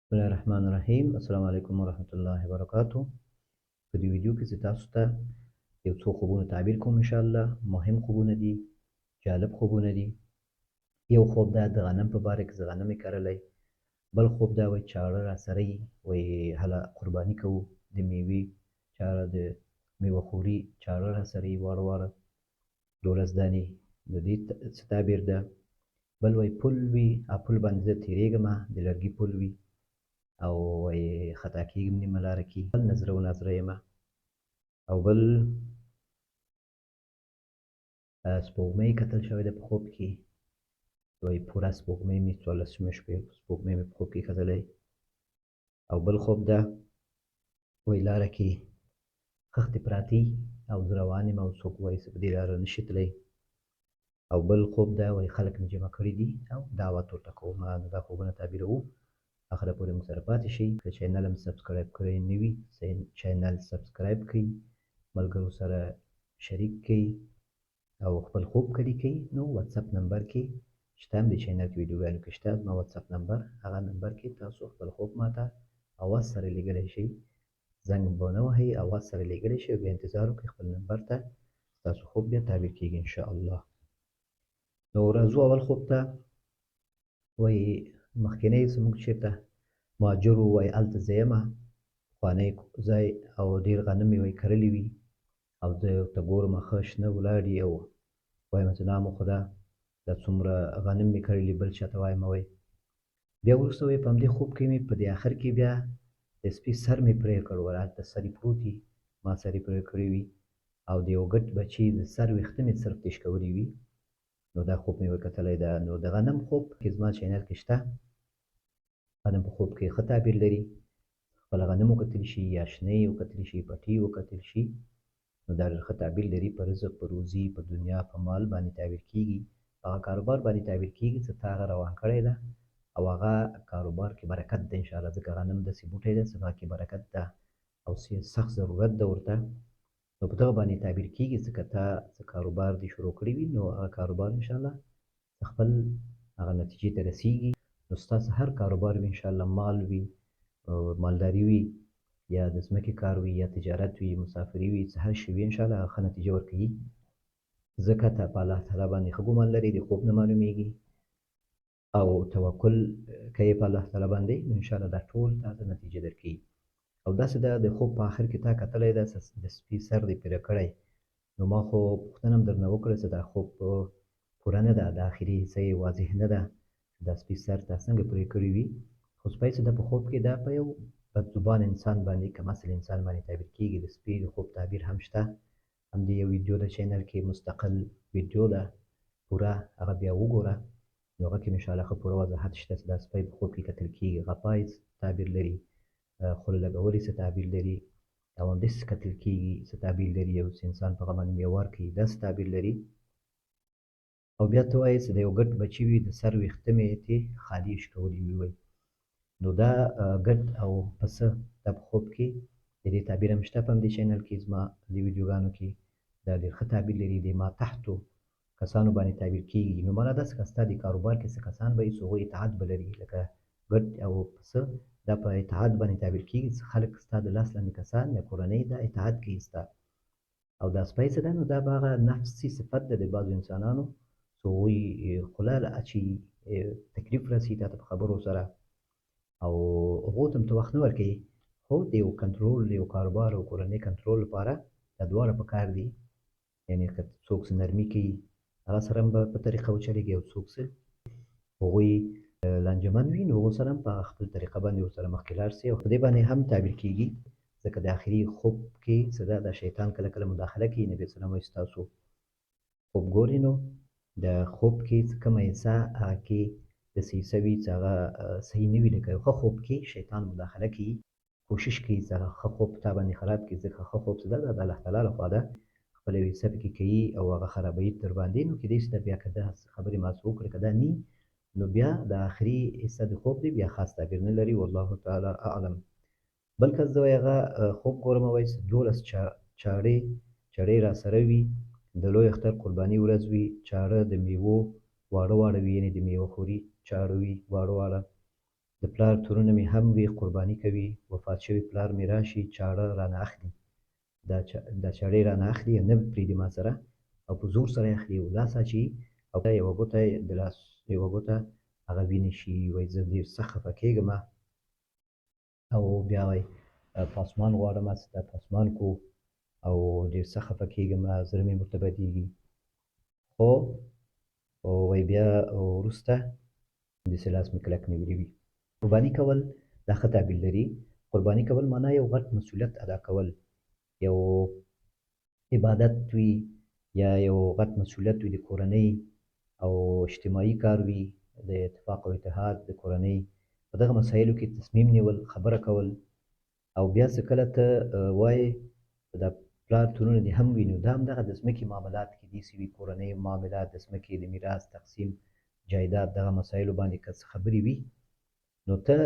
بسم الله الرحمن الرحیم. السلام علیکم ورحمت الله وبرکاتو. په دې ویډیو کې زه تاسو ته یو څو خوبونه تعبیر کوم. ان شاء الله مهم خوبونه دي، جالب خوبونه دي. یو خوب دا د غنم په باره کې، زه غنم یې کرلی. بل خوب دا وایي چاړه راسره یي، وایي هله قرباني کوو د میوې چاړه، د میوه خوري چاړه راسره یي واړه واړه 12 دانې، د دې څه تعبیر ده. بل وایي پل وي، پل باندې زه تېرېږمه، د لرګي پل وي او وایي خطا کېږم نیمه لاره کې، بل نظره و نظره یمه. او بل سپوږمۍ کتل شوې ده په خوب کې، وایي پوره سپوږمۍ مې 14 شپې سپوږمۍ مې په خوب کې کتلی. او بل خوب ده وایي لاره کې خښتې پراتې او زه روان یم او څوک وایي په دې لاره نشي تللی. او بل خوب ده وایي خلک مې جمع کړي دي او دعوت ورته کوم. نو دا خوبونه تعبیروو، اخره پورې موږ سره پاتې شئ. که چینل هم سبسکرایب کړی نه وي، چینل سبسکرایب کړئ، ملګرو سره شریک کړئ او خپل خوب کلي کړئ. نو واتساپ نمبر کې شته، هم د چینل کې ویډیوګانو کې شته زما واتساپ نمبر، هغه نمبر کې تاسو خپل خوب ماته اواز سره لیږلی شئ. زنګ به نه وهئ، اواز سره لیږلی شئ او بیا انتظار وکړئ خپل نمبر ته، ستاسو خوب بیا تعبیر کېږي انشاءالله. نو راځو اول خوب ته. وایي مخکینی زموږ چېرته مهاجر وو، وایي هلته زه یمه، پخوانی ځای او ډېر غنم مې وایي کرلي وي او زه ورته ګورمه ښه شنه ولاړ یي او وایم چې نام خدا دا څومره غنم مې کرلي، بل چاته وایم وایي. بیا وروسته وایي په همدې خوب کې مې په دې اخر کې بیا د سپي سر مې پرې کړ، هلته سر یې پروت وي، ما سر یې پرې کړی وي او د یو ګټ بچي د سر ویښته مې صرف تېش کولي وي. نو دا خوب مې وکتلی ده. نو د غنم خوب کې زما چینل کې شته، غنم په خوب کې ښه تعبیر لري. خپله غنم وکتل شي یا شنې وکتل شي، پټي وکتل شي، نو دا ډېر ښه تعبیر لري. په رزق، په روزي، په دنیا، په مال باندې تعبیر کېږي، هغه کاروبار باندې تعبیر کېږي چې تا هغه روان کړی ده او هغه کاروبار کې برکت ده انشاءالله. ځکه غنم داسې بوټی ده چې هغه کې برکت ده او سخت ضرورت ده ورته. نو په دغه باندې تعبیر کېږي چې که تا څه کاروبار دې شروع کړی وي، نو هغه کاروبار انشاءالله خپل هغه نتیجې ته رسېږي. نو ستاسو هر کاروبار وي انشاءالله، مال وي، مالداري وي، یا د ځمکې کار وي، یا تجارت وي، مسافري وي، څه هر شی وي انشاءالله هغه ښه نتیجه ورکوي. ځکه ته په الله تعالی باندې ښه ګمان لرې، د خوب نه معلومیږي، او توکل کوې په الله تعالی باندې، نو انشاءالله دا ټول تا ته نتیجه درکوي. او داسې ده د خوب په آخر کې تا کتلی ده د سپي سر دې پرې کړی. نو ما خو پوښتنه هم درنه وکړه چې دا خوب پوره نه ده، د آخري حصه یې واضح نه ده، دا سپي سر تا څنګه پرې کړي وي. خو سپی چې ده په خوب کې دا په یو بدزبان انسان باندې، کم اصل انسان باندې تعبیر کېږي. د سپي د خوب تعبیر هم شته، هم د یو ویډیو د چینل کې مستقل ویډیو ده پوره، هغه بیا وګوره. نو هغه کې انشاءالله ښه پوره وضاحت شته چې دا سپی په خوب کې کتل کېږي. غپای څه تعبیر لري، خوله لګولې څه تعبیر لري، او همداسې کتل کېږي څه تعبیر لري، یو انسان په هغه باندې میوار کوي دا څه تعبیر لري. او بیا ته وایې چې د یو ګټ بچي وي، د سر ویښته مې ترې خالي اشکولي وي وایي. نو دا ګډ او پسه دا په خوب کې د دې تعبیر هم شته په همدې چینل کې زما د ویډیوګانو کې، دا ډېر ښه تعبیر لري. د ما تحتو کسانو باندې تعبیر کېږي. نو معنا داسې که ستا د کاروبار کې څه کسان به وي چې هغوی اطاعت به لري، لکه ګډ او پسه دا په اطاعت باندې تعبیر کېږي چې خلک ستا د لاس لاندې کسان یا کورنۍ دا اطاعت کوي ستا. او دا سپی چې ده نو دا به هغه نفسي صفت ده د بعضو انسانانو چې هغوی خوله اچوي، تکلیف رسوي تا ته په خبرو سره، او هغو ته هم ته وخت نه ورکوي. خو د یو کنټرول، د یو کاروبار او کورنۍ کنټرول لپاره دا دواړه پکار دي. یعنې که څوک څه نرمي کوي هغه سره هم به په طریقه وچلېږي، او څوک څه هغوی لانجمن وي نو هغو سره هم په خپل طریقه باندې ورسره مخکې لاړ شي. او په دې باندې هم تعبیر کېږي ځکه د آخري خوب کې څه ده، دا شیطان کله کله مداخله کوي. نبي صلی الله علیه وسلم وایي ستاسو خوب ګورئ نو د خوب کې څه کومه حصه هغه کې داسې حصه وي چې هغه صحیح نه وي. لکه یو ښه خوب کې شیطان مداخله کوي، کوشش کوي چې هغه ښه خوب تا باندې خراب کړي. ځکه ښه خوب چې ده دا د الله تعالی لخوا ده، خپله یو حصه پکې کوي او هغه خرابوي در باندې. نو کیدای شي بیا که دا خبرې ما څه وکړې، که دا نه نو بیا د آخري حصه د خوب دی بیا خاص تعبیر نه لري. والله تعالی اعلم. بل کس زه وایي هغه خوب ګورم وایي چې 12 چړې راسره وي، د لوی اختر قرباني ورځ وي، چاړه د میوو واړه واړه وي، یعنې د میوه خوري چاړه وي واړه واړه، د پلار تورونه مې هم وي قرباني کوي، وفات شوي پلار مې راشي چاړه رانه اخلي، دا چاړې رانه اخلي نه پرېږدي ما سره او په زور سره یې اخلي او لاس اچوي او یوه ګوته د لاس یوه ګوته هغه وینې شي. وایي زه ډېر سخت خفه کېږم او بیا وایي پاسمان غواړم، دا پاسمان کو او ډېر سخت خفه کېږم، زړه مې ورته بدېږي. خو وایي بیا وروسته همداسې لاس مې کلک نیولی وي. قرباني کول دا ښه تعبیر لري. قرباني کول معنا یو غټ مسؤلیت ادا کول، یو عبادت وي یا یو غټ مسؤلیت وي د کورنۍ او اجتماعي کار وي د اتفاق او اتحاد د کورنۍ په دغه مسایلو کې تصمیم نیول، خبره کول او بیا څه کله ته وایې دا پلار تورونه دې هم وي نو دا همدغه د ځمکې معاملات کې داسې وي، کورنۍ معاملات د ځمکې د میراث تقسیم جایداد دغه مسایلو باندې که څه خبرې وي نو ته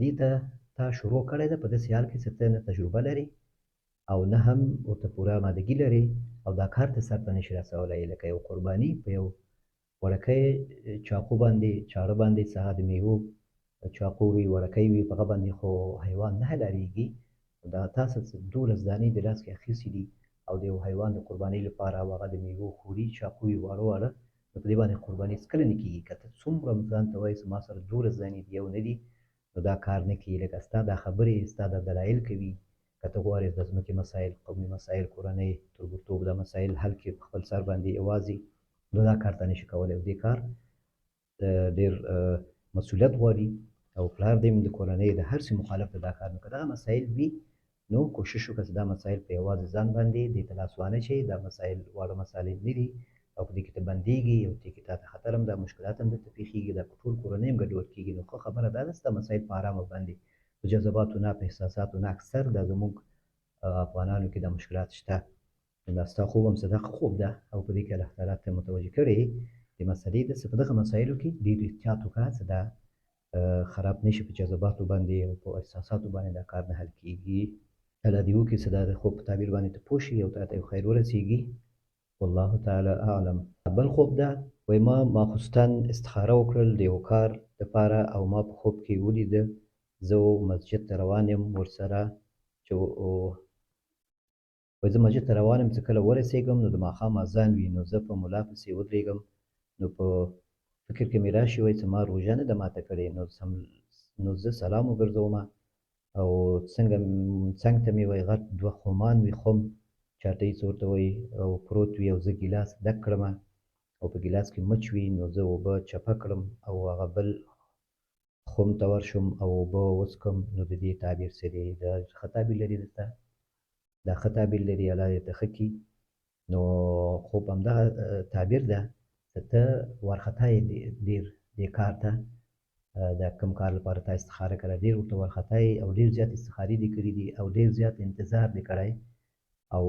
دې ته تا شروع کړې ده په داسې حال کې چې ته نه تجربه لرې او نه هم ورته پوره آمادګي لرې او دا کار ته سرته نشي رسولی. لکه یو قرباني په یو وړوکی چاقو باندې چاړه باندې څه د میوو چاقو وي وړوکی وي په هغه باندې خو حیوان نه حلالېږي. دا تاسو 12 دانې د لاس کې اخیستي دي او د یو حیوان د قربانۍ لپاره او هغه د میوو خوري چاقو وي واړه واړه نو په دې باندې قرباني هېڅکله نه کېږي. که ته څومره ځان ته وایې چې ما سره 12 دانې دي یو نه دي نو دا کار نه کېږي. لکه ستا دا خبرې ستا دا دلایل کوي که ته غواړې د ځمکې مسایل، قومي مسایل، کورنۍ تربورتوب دا مسایل حل کړې په خپل سر باندې یوازې نو دا کار ته نشي کولی او دې کار ډېر مسؤلیت غواړي او پلار دې د کورنۍ د هر څه مخالف دی دا کار. نو که دغه مسایل وي نو کوشش وکړه چې دا مسایل په یوازې ځان باندې دې ته لاس وانهچوې. دا مسایل واړه مسایل نه دي او په دې کې ته بندېږي او دې کې تا ته خطر هم دا مشکلات هم درته پېښېږي، دا په ټول کورنۍ هم ګډوډ کېږي. نو ښه خبره دا ده چې دا مسایل په ارامه باندې په جذباتو نه په احساساتو نه اکثر دا زموږ افغانانو کې دا مشکلات شته. دا ستا خوب هم څه ښه خوب ده او په دې کې الله تعالی ته متوجه کړې دې مسلې ده چې په دغه مسایلو کې ډېر احتیاط وکړه چې دا خراب نه شي په جذباتو باندې او په احساساتو باندې دا کار نه حل کېږي. الله دې وکړي چې دا د خوب په تعبیر باندې ته پوه شې او تا ته یو خیر ورسېږي. والله تعالی اعلم. بل خوب ده وایي ما ماخوستن استخاره وکړل د یو کار دپاره او ما په خوب کې ولیده زه مسجد ته روان یم ورسره چې وایي زه مسجد ته روان یم چې کله ورسېږم نو د ماښام اذان وي نو زه په ملا پسې ودرېږم نو په فکر کې مې راشي وایي چې ما روژه نه ده ماته کړې نو زه سلام وګرځومه او څنګ ته مې وایي غټ 2 خمان وي خم چاټۍ څه ورته وایي او پروت وي او زه ګیلاس ډک کړمه او په ګیلاس کې مچ وي نو زه اوبه چپه کړم او هغه بل خم ته ورشم او اوبه وڅښم نو د دې تعبیر څه دی؟ دا ښه تعبیر لري درته؟ دا ښه تعبیر لري، الله دې ته ښه کړي. نو خوب همدغه تعبیر ده چې ته وارخطا یې ډېر دې کار ته د کوم کار لپاره تا استخاره کړې ډېر ورته وارخطا یې او ډېر زیات استخارې دې کړي دي او ډېر زیات انتظار دې کړی او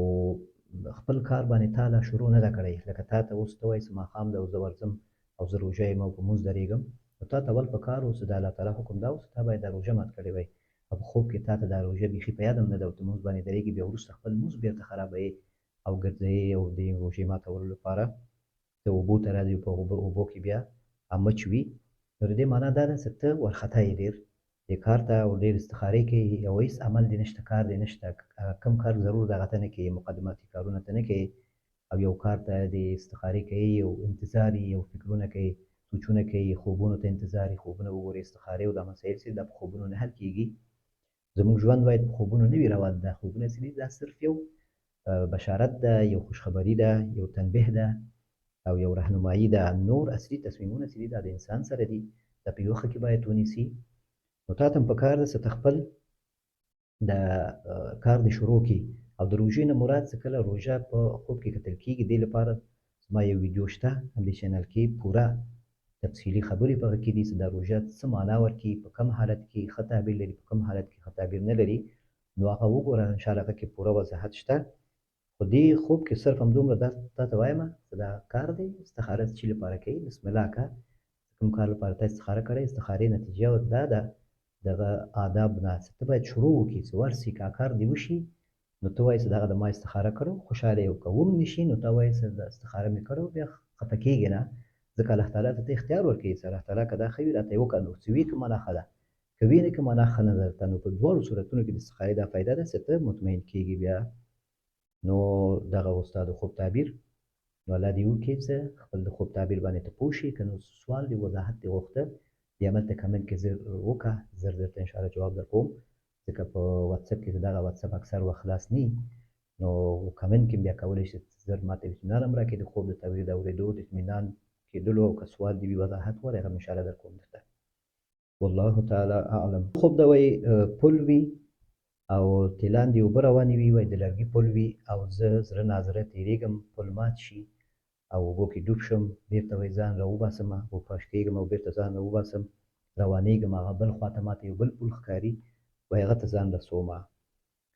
خپل کار باندې تا لا شروع نه ده کړی. لکه تا ته اوس ته وایي چې ماښام ده او زه ورځم او زه روژه یم او په لمونځ درېږم نو تا ته اول په کار و چې د الله تعالی حکم دا و چې تا باید دا روژه مات کړې وای او په خوب کې تا ته دا روژه بیخي په یاد هم نه ده او ته لمونځ باندې درېږي بیا وروسته خپل لمونځ بېرته خرابوې او ګرځوې او د روژې ماتولو لپاره ته اوبو ته راځې په اوبو کې بیا مچ وي نو د دې معنا دا ده چې ته وارخطا یې ډېر دې کار ته او ډېر استخارې کوې او هېڅ عمل دې نشته کار دې نشته کوم کار ضرور دغه ته نه کوې مقدماتي کارونه ته نه کوې او یو کار ته دې استخارې کوې او انتظار یې او فکرونه کوې سوچونه کوي خوبونو ته انتظار یې خوبونه وګورې استخارې او دا مسایل چې دا په خوبونو نه حل کېږي. زموږ ژوند باید په خوبونو نه وي روان. دا خوبونه چې دي دا صرف یو بشارت ده، یو خوشخبري ده، یو تنبیه ده او یو رهنمایي ده. نور اصلي تصمیمونه چې دي دا د انسان سره دي دا په یو وخت کې باید ونیسي. نو تا ته هم پکار ده چې ته خپل د کار دې شروع کړي او د روژې نه مراد چې کله روژه په خوب کې کتل کېږي دې لپاره زما یو ویډیو شته همدې چینل کې پوره تفصیلي خبرې په هغه کې دي چې دا روژه څه معنا ورکوي په کوم حالت کې ښه تعبیر لري په کوم حالت کې ښه تعبیر نه لري نو هغه وګوره انشاءالله هغه کې پوره وضاحت شته. خو دې خوب کې صرف همدومره تا ته وایم چې دا کار دی استخاره څه لپاره کوي بسم الله که کوم کار لپاره تا استخاره کړی استخارې نتیجه دا ده دغه آداب نه چې ته باید شروع وکړي چې ورسې که کار دې وشي نو ته وایې چې دغه د ما استخاره کړو خوشحاله یې که هم نه شي نو ته وایې چې د استخاره مې کړو بیا خفه کېږې نه ځکه الله تعالی ته اختیار ورکوي چې الله تعالی که دا ښه وي راته یې وکړه نو څه وي که مله ښه ده که وینې که معنا ښه نه درته، نو په دواړو صورتونو کې د استخارې دا فایده ده چې ته مطمئن کېږي بیا. نو دغه ستا د خوب تعبیر، نو الله دې وکړي چې خپل د خوب تعبیر باندې ته پوه شې. که نو سوال دې وضاحت دې غوښته، بیا هملته کمنټ کې زر وکړه، زر درته انشاءالله جواب درکوم. ځکه په واتساپ کې دغه واتساپ اکثر وخت خلاص نه وي، نو کمنټ کې بیا کولی شې زر ماته اطمینان هم راکړې د خوب د تعبیر د اورېدو د اطمینان کېدلو، او که سوال دې وي وضاحت غواړې هغه انشاءالله درکوم درته. والله تعالی اعلم. خوب د وایي پل وي او ترې لاندې اوبه روانې وي، وایي د لرګي پل وي، او زه زړه نازړه تېرېږم پل مات شي او اوبو کې ډوب شم، بېرته وایي ځان راوباسم، وپاش کېږم او بېرته ځان راوباسم، روانېږم، هغه بل خواته ماته یو بل پل ښکاري، وایي هغه ته ځان رسومه.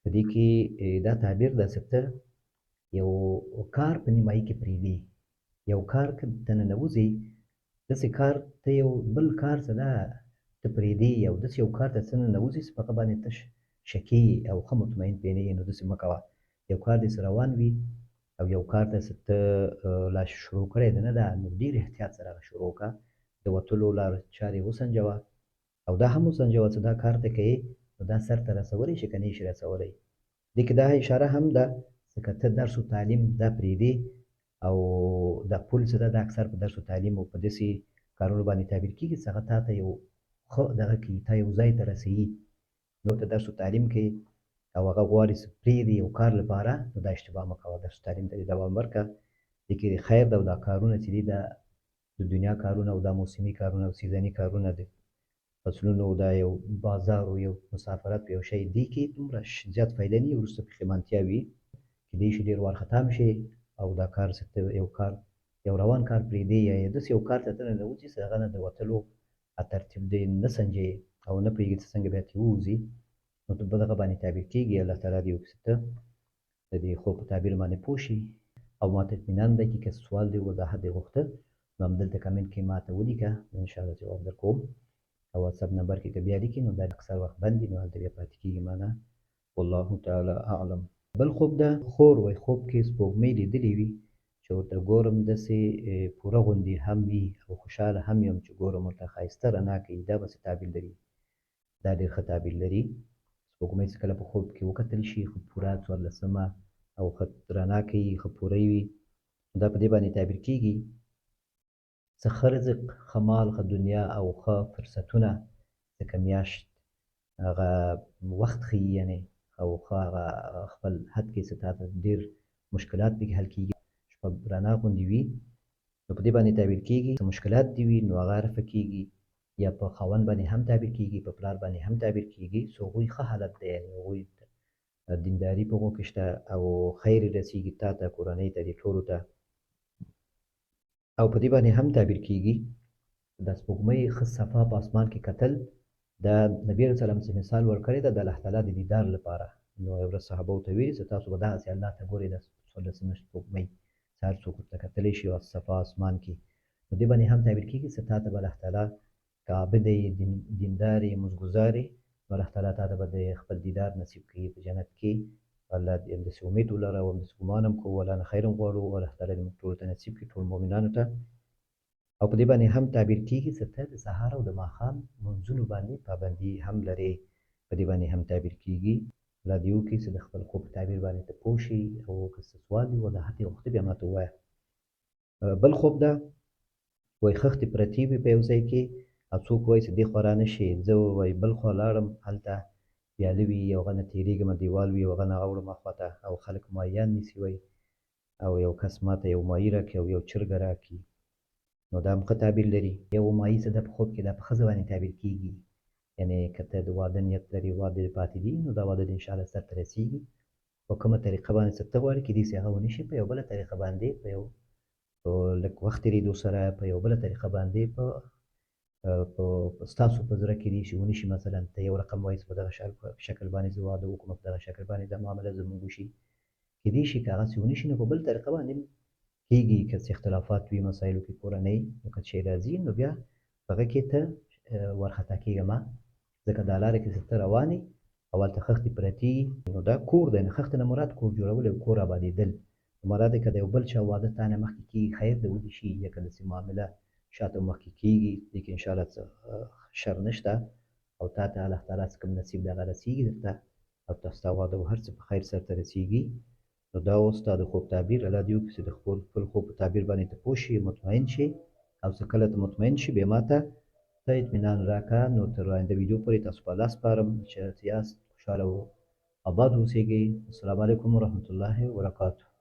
په دې کې دا تعبیر ده چې ته یو کار په نیمایي کې پرېږدي. یو کار که ته ننوځې، داسې کار ته یو بل کار څه ده ته پرېږدي، او داسې یو کار ته څه ننوځې چې په هغه باندې ته شکي او ښه مطمئن پرې نه یې، نو داسې مه کوه. یو کار دې روان وي او یو کار ته چې ته لا شروع کړی دی نه ده، نو ډېر احتیاط سره هغه شروع کړه. د وتلو لار چارې وسنجوه، او دا هم وسنجوه چې دا کار ته کوې نو دا سر ته رسولی شي که نه یې شي رسولی. دې کې دا اشاره هم ده چې که ته درس و تعلیم دا پرېږدې، او دا پل چې ده دا اکثر په درس و تعلیم او په داسې کارونو باندې تعبیر کېږي چې هغه تا ته یو ښه دغه کوي، تا یو ځای ته رسوي. نو ته درس و تعلیم کوې او هغه غواړي چې پرېږدې یو کار لپاره، نو دا اشتباه مه کوه، درس و تعلیم ته دې دوام ورکړه. دې کې خیر ده، او دا کارونه چې دي دا د دنیا کارونه او دا موسمي کارونه او سیزني کارونه دي، فصلونو دا یو بازار او یو مسافرت په یو شی، دې کې دومره زیات فایده نه وي، وروسته پښیمانتیا وي، کیدای شي ډېر وارخطا هم شې او دا کار چې ته یو روان کار پرېږدې، یا داسې یو کار ته ته ننوځې چې هغه نه د وتلو ترتیب دې نه سنجې او نه پوهېږې چې څنګه بیا ترې ووځې، نو ته په دغه باندې تعبیر کېږي. الله تعالی دې وکړي چې ته د دې خوب په تعبیر باندې پوه شي او ماته اطمینان درکړي. که سوال دې وضاحت دې غوښته، نو همدلته کمنټ کې ماته ولیکه، انشاءالله جواب درکوم. او واتساپ نمبر کې که بیا لیکي نو دا اکثر وخت بند وي، نو هلته بیا پاتې کېږي معنا. والله تعالی اعلم. بل خوب ده خور، وایي خوب کې سپوږمۍ لیدلې وي چې ورته ګورم داسې پوره غوندې هم وي او خوشحاله هم یم چې ګورم ورته ښایسته رڼا کوي. دا به څه تعبیر لري؟ دا ډېر ښه تعبیر لري. سپوږمۍ چې کله په خوب کې وکتل شي ښه پوره 14مه او ښه رڼا کوي، ښه پوره وي، دا په دې باندې تعبیر کېږي څه ښه رزق، ښه مال، ښه دنیا او ښه فرصتونه، ځکه میاشت هغه وخت ښیي، یعنې او ښه هغه خپل حد کې چې تا ته ډېر مشکلات پکې حل کېږي، شپه رڼا غوندې وي، نو په دې باندې تعبیر کېږي. څه مشکلات دې وي نو هغه رفع کېږي، یا په خاوند باندې هم تعبیر کېږي، په پلار باندې هم تعبیر کېږي، څو هغوی ښه حالت دی، یعنې هغوی دینداري په هغو کې شته او خیر یې رسېږي تا ته، کورنۍ ته، دې ټولو ته. او په دې باندې هم تعبیر کېږي د سپوږمۍ ښه صفا په اسمان کې کتل، دا نبي علیه السلام څه مثال ورکړی ده د الله تعالی د دیدار لپاره. نو یو ورځ صحابو ته ویلي چې تاسو به دغسې الله ته ګورئ د 14مه سپوږمۍ چې هر څوک ورته کتلی شي او صفا اسمان کې. نو دې باندې هم تعبیر کېږي چې تا ته به الله تعالی که عابد یې، دیندار یې، مزګزار یې، نو الله تعالی تا ته به د خپل دیدار نصیب کړي په جنت کې. الله دې همداسې امید ولره او همداسې ګمان هم کوو، الله نه خیر هم غواړو، الله تعالی دې موږ ټولو ته نصیب کړي، ټولو مؤمنانو ته. او په دې باندې هم تعبیر کېږي چې ته د سهار او د ماښام لمونځونو باندې پابندي هم لرې، په دې باندې هم تعبیر کېږي. الله دې وکړي چې د خپل خوب په تعبیر باندې ته پوه شي، او که څه سوال وي وضاحت یې غوښته بیا ماته ووایه. بل خوب ده وایي خښتې پرتې وي په یو ځای کې، او څوک وایي چې دې خوا را نه شي، زه وایي بل خوا لاړم، هلته پیاله وي، یو هغه نه تېرېږم، دیوال وي، یو هغه نه اوړم اخواته، او خلک ماهیان نیسي وایي، او یو کس ماته یو ماهي راکړي او یو چرګه راکړي، نو دا هم ښه تعبیر لري. یو ماهي چې ده په خوب کې دا په ښځه باندې تعبیر کېږي، یعنې که ته د واده نیت لرې، واده دې پاتې دي، نو دا واده دې انشاءالله سرته رسېږي. په کومه طریقه باندې چې ته غواړې کیدای شي هغه ونه شي، په یو بله طریقه باندې، په یو لږ وخت تېرېدو سره، په یو بله طریقه باندې، په ستاسو په زړه کېدای شي ونه شي. مثلا ته یو رقم وایې چې په دغه شکل باندې زه واده وکړم، په دغه شکل باندې دا معامله زموږ وشي، کیدای شي که هغسې ونه شي، نو په بل طریقه باندې کېږي. که څه اختلافات وي مسایلو کې کورنۍ، نو که شی راځي نو بیا په هغه کې ته وارخطا کېږه مه، ځکه دا لاره کې چې ته روان یې او هلته خښتې پرتې، نو دا کور دی، نو خښتې نه مراد کور جوړول او کور آبادېدل مراد دی. که د یو بل چا واده تا نه مخکې کېږي، خیر د ودې شي، یا که داسې معامله شاته مخکې کېږي، دې کې انشاءالله څه شر نشته، او تا ته الله تعالی څه کوم نصیب د هغه رسیږي درته او تاسو ته واده او هر څه په خیر سرته رسیږي. نو دا اوس ستا د خوب تعبیر الله دې وکړي چې د خپل خوب په تعبیر باندې ته پوه شې مطمئن شې او چې کله ته مطمئن شې بیا ماته ته اطمینان راکړه. نو تر آینده ویډیو پورې تاسو په الله سپارم چې یاست خوشحاله او آباد اوسېږئ. السلام علیکم ورحمة الله وبرکاته.